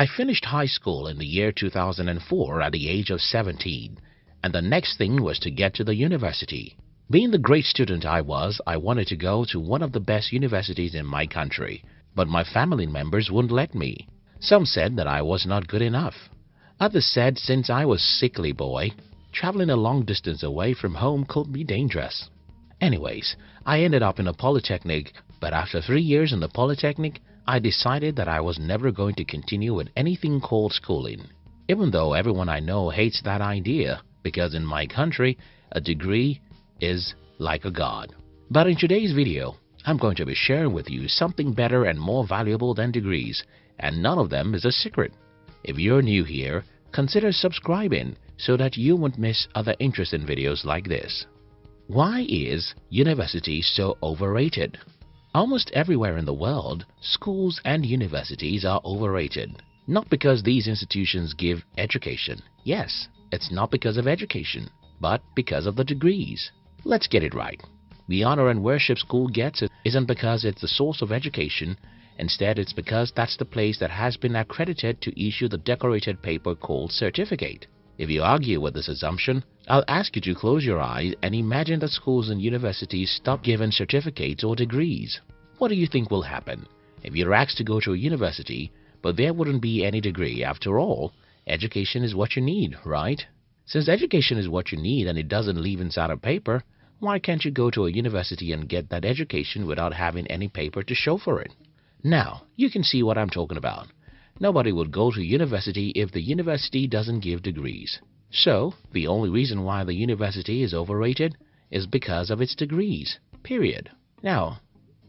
I finished high school in the year 2004 at the age of 17, and the next thing was to get to the university. Being the great student I was, I wanted to go to one of the best universities in my country, but my family members wouldn't let me. Some said that I was not good enough. Others said since I was a sickly boy, traveling a long distance away from home could be dangerous. Anyways, I ended up in a polytechnic, but after 3 years in the polytechnic, I decided that I was never going to continue with anything called schooling. Even though everyone I know hates that idea, because in my country, a degree is like a god. But in today's video, I'm going to be sharing with you something better and more valuable than degrees, and none of them is a secret. If you're new here, consider subscribing so that you won't miss other interesting videos like this. Why is university so overrated? Almost everywhere in the world, schools and universities are overrated. Not because these institutions give education. Yes, it's not because of education, but because of the degrees. Let's get it right. The honor and worship school gets isn't because it's the source of education. Instead, it's because that's the place that has been accredited to issue the decorated paper called certificate. If you argue with this assumption, I'll ask you to close your eyes and imagine that schools and universities stop giving certificates or degrees. What do you think will happen? If you're asked to go to a university, but there wouldn't be any degree, after all, education is what you need, right? Since education is what you need and it doesn't live inside a paper, why can't you go to a university and get that education without having any paper to show for it? Now, you can see what I'm talking about. Nobody would go to university if the university doesn't give degrees. So, the only reason why the university is overrated is because of its degrees, period. Now,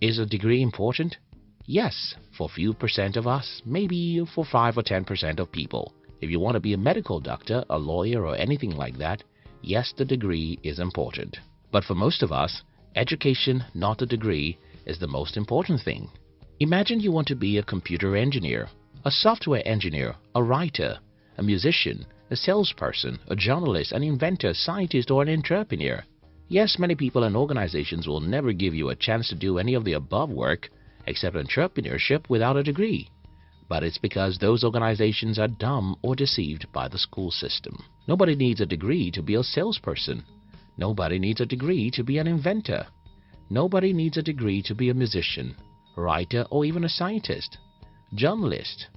is a degree important? Yes, for few percent of us, maybe for 5 or 10% of people. If you want to be a medical doctor, a lawyer or anything like that, yes, the degree is important. But for most of us, education, not a degree, is the most important thing. Imagine you want to be a computer engineer, a software engineer, a writer, a musician, a salesperson, a journalist, an inventor, scientist, or an entrepreneur. Yes, many people and organizations will never give you a chance to do any of the above work, except entrepreneurship, without a degree. But it's because those organizations are dumb or deceived by the school system. Nobody needs a degree to be a salesperson. Nobody needs a degree to be an inventor. Nobody needs a degree to be a musician, writer, or even a scientist. Journalist.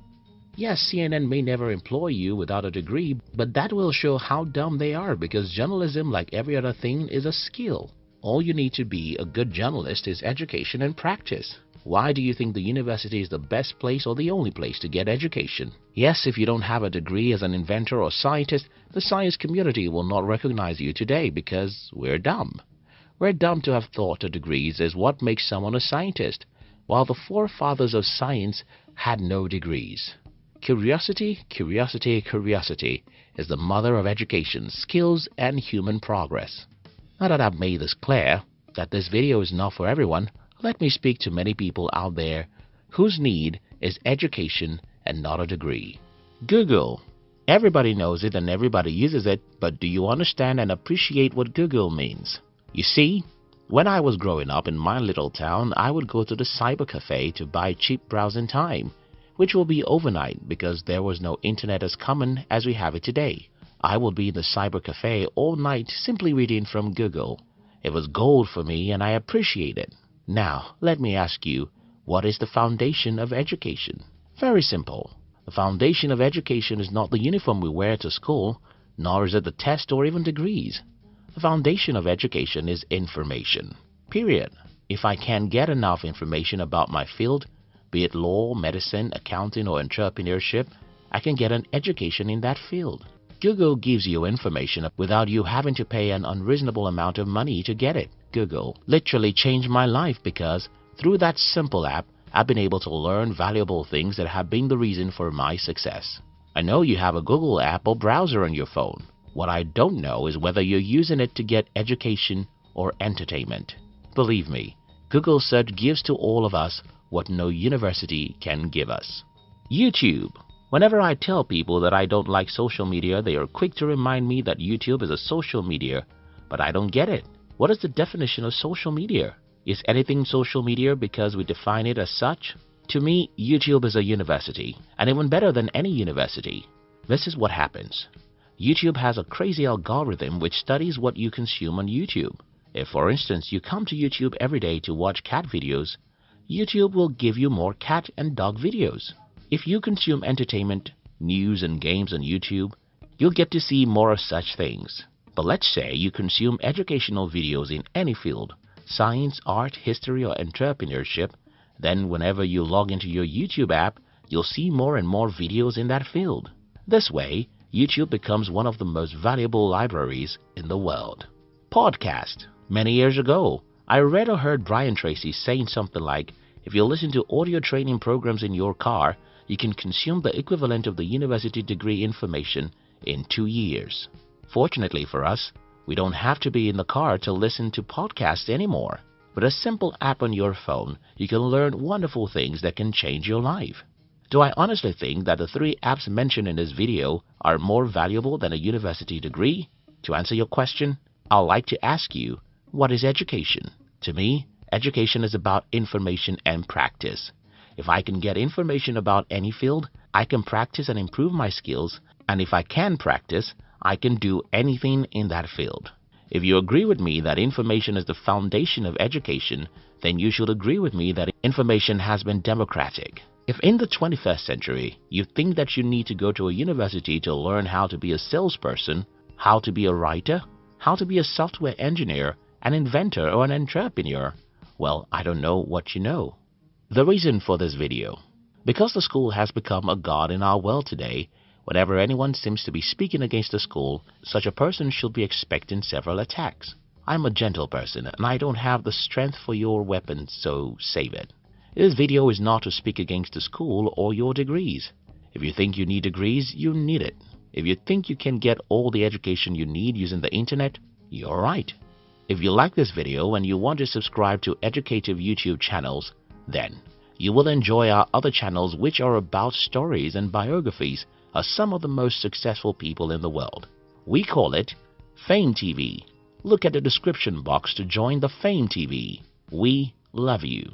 Yes, CNN may never employ you without a degree, but that will show how dumb they are, because journalism, like every other thing, is a skill. All you need to be a good journalist is education and practice. Why do you think the university is the best place or the only place to get education? Yes, if you don't have a degree as an inventor or scientist, the science community will not recognize you today because we're dumb. We're dumb to have thought a degree is what makes someone a scientist, while the forefathers of science had no degrees. Curiosity, curiosity, curiosity is the mother of education, skills, and human progress. Now that I've made this clear, that this video is not for everyone, let me speak to many people out there whose need is education and not a degree. Google. Everybody knows it and everybody uses it, but do you understand and appreciate what Google means? You see, when I was growing up in my little town, I would go to the cyber cafe to buy cheap browsing time, which will be overnight because there was no internet as common as we have it today. I would be in the cyber cafe all night simply reading from Google. It was gold for me and I appreciate it. Now, let me ask you, what is the foundation of education? Very simple. The foundation of education is not the uniform we wear to school, nor is it the test or even degrees. The foundation of education is information. Period. If I can get enough information about my field, be it law, medicine, accounting, or entrepreneurship, I can get an education in that field. Google gives you information without you having to pay an unreasonable amount of money to get it. Google literally changed my life because through that simple app, I've been able to learn valuable things that have been the reason for my success. I know you have a Google app or browser on your phone. What I don't know is whether you're using it to get education or entertainment. Believe me, Google search gives to all of us what no university can give us. YouTube. Whenever I tell people that I don't like social media, they are quick to remind me that YouTube is a social media, but I don't get it. What is the definition of social media? Is anything social media because we define it as such? To me, YouTube is a university, and even better than any university. This is what happens. YouTube has a crazy algorithm which studies what you consume on YouTube. If, for instance, you come to YouTube every day to watch cat videos, YouTube will give you more cat and dog videos. If you consume entertainment, news and games on YouTube, you'll get to see more of such things. But let's say you consume educational videos in any field, science, art, history or entrepreneurship, then whenever you log into your YouTube app, you'll see more and more videos in that field. This way, YouTube becomes one of the most valuable libraries in the world. Podcast. Many years ago, I read or heard Brian Tracy saying something like, if you listen to audio training programs in your car, you can consume the equivalent of the university degree information in 2 years. Fortunately for us, we don't have to be in the car to listen to podcasts anymore. With a simple app on your phone, you can learn wonderful things that can change your life. Do I honestly think that the 3 apps mentioned in this video are more valuable than a university degree? To answer your question, I'd like to ask you, what is education? To me, education is about information and practice. If I can get information about any field, I can practice and improve my skills, and if I can practice, I can do anything in that field. If you agree with me that information is the foundation of education, then you should agree with me that information has been democratic. If in the 21st century you think that you need to go to a university to learn how to be a salesperson, how to be a writer, how to be a software engineer, an inventor or an entrepreneur, well, I don't know what you know. The reason for this video. Because the school has become a god in our world today, whenever anyone seems to be speaking against the school, such a person should be expecting several attacks. I'm a gentle person and I don't have the strength for your weapons, so save it. This video is not to speak against the school or your degrees. If you think you need degrees, you need it. If you think you can get all the education you need using the internet, you're right. If you like this video and you want to subscribe to educative YouTube channels, then you will enjoy our other channels which are about stories and biographies of some of the most successful people in the world. We call it Fame TV. Look at the description box to join the Fame TV. We love you.